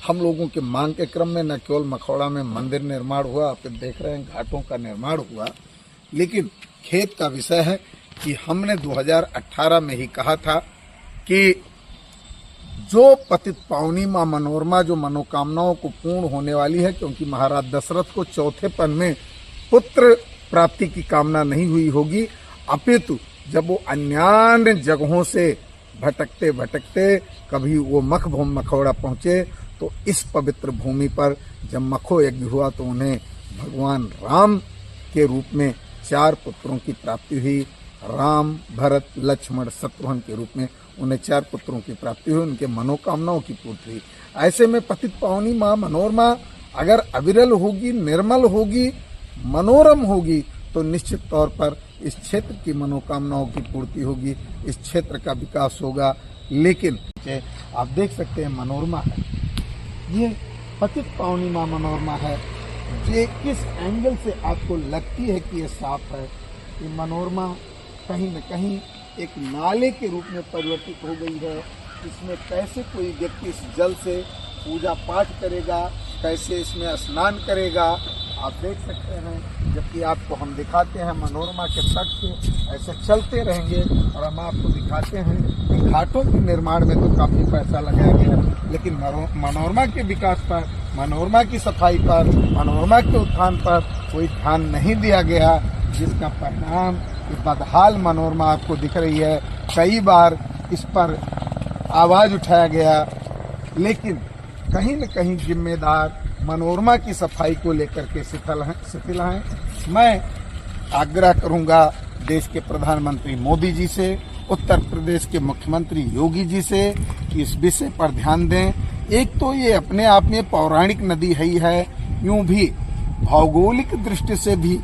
हम लोगों के मांग के क्रम में न केवल मखौड़ा में मंदिर निर्माण हुआ, आप देख रहे हैं घाटों का निर्माण हुआ, लेकिन खेत का विषय है कि हमने 2018 में ही कहा था कि जो पतित पावनी मां मनोरमा जो मनोकामनाओं को पूर्ण होने वाली है, क्योंकि महाराज दशरथ को चौथे पन में पुत्र प्राप्ति की कामना नहीं हुई होगी, अपितु जब वो अन्य जगहों से भटकते भटकते कभी वो मखभूम मखौड़ा पहुंचे, तो इस पवित्र भूमि पर जब मखो यज्ञ हुआ तो उन्हें भगवान राम के रूप में 4 पुत्रों की प्राप्ति हुई। राम, भरत, लक्ष्मण, शत्रुघ्न के रूप में उन्हें 4 पुत्रों की प्राप्ति हुई, उनके मनोकामनाओं की पूर्ति हुई। ऐसे में पतित पावनी मां मनोरमा अगर अविरल होगी, निर्मल होगी, मनोरम होगी, तो निश्चित तौर पर इस क्षेत्र की मनोकामनाओं की पूर्ति होगी, इस क्षेत्र का विकास होगा। लेकिन आप देख सकते हैं मनोरमा है, ये पतित पावनी मां मनोरमा है। ये किस एंगल से आपको लगती है कि ये साफ है? ये मनोरमा कहीं न कहीं एक नाले के रूप में परिवर्तित हो गई है। इसमें कैसे कोई व्यक्ति इस जल से पूजा पाठ करेगा, कैसे इसमें स्नान करेगा, आप देख सकते हैं। जबकि आपको हम दिखाते हैं मनोरमा के तट पे ऐसे चलते रहेंगे और हम आपको दिखाते हैं कि घाटों के निर्माण में तो काफी पैसा लगाया गया, लेकिन मनोरमा के विकास पर, मनोरमा की सफाई पर, मनोरमा के उत्थान पर कोई ध्यान नहीं दिया गया, जिसका परिणाम बदहाल मनोरमा आपको दिख रही है। कई बार इस पर आवाज उठाया गया, लेकिन कहीं न कहीं जिम्मेदार मनोरमा की सफाई को लेकर के शिथिल हैं। मैं आग्रह करूंगा देश के प्रधानमंत्री मोदी जी से, उत्तर प्रदेश के मुख्यमंत्री योगी जी से कि इस विषय पर ध्यान दें। एक तो ये अपने आप में पौराणिक नदी ही है, यूं भी भौगोलिक दृष्टि से भी,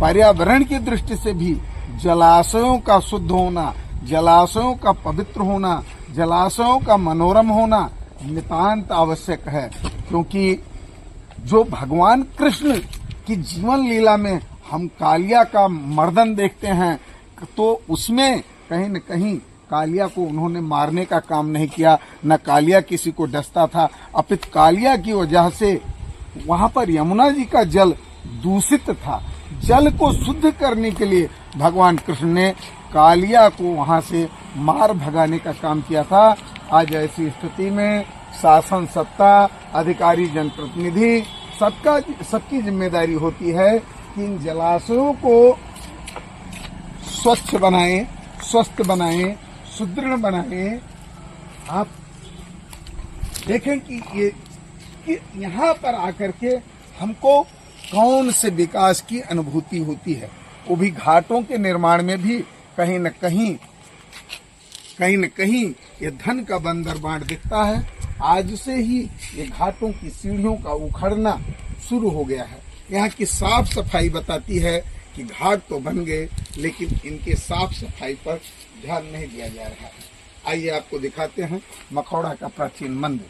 पर्यावरण की दृष्टि से भी जलाशयों का शुद्ध होना, जलाशयों का पवित्र होना, जलाशयों का मनोरम होना नितांत आवश्यक है। क्योंकि जो भगवान कृष्ण की जीवन लीला में हम कालिया का मर्दन देखते हैं, तो उसमें कहीं न कहीं कालिया को उन्होंने मारने का काम नहीं किया, न कालिया किसी को डसता था, अपितु कालिया की वजह से वहां पर यमुना जी का जल दूषित था। जल को शुद्ध करने के लिए भगवान कृष्ण ने कालिया को वहां से मार भगाने का काम किया था। आज ऐसी स्थिति में शासन सत्ता, अधिकारी, जनप्रतिनिधि सबकी जिम्मेदारी होती है कि इन जलाशयों को स्वच्छ बनाएं, स्वस्थ बनाएं, सुदृढ़ बनाएं। आप देखें कि यहाँ पर आकर के हमको कौन से विकास की अनुभूति होती है, वो भी घाटों के निर्माण में भी कहीं न कहीं ये धन का बंदर बांट दिखता है। आज से ही ये घाटों की सीढ़ियों का उखड़ना शुरू हो गया है। यहाँ की साफ सफाई बताती है कि घाट तो बन गए, लेकिन इनके साफ सफाई पर ध्यान नहीं दिया जा रहा है। आइए आपको दिखाते हैं मखौड़ा का प्राचीन मंदिर।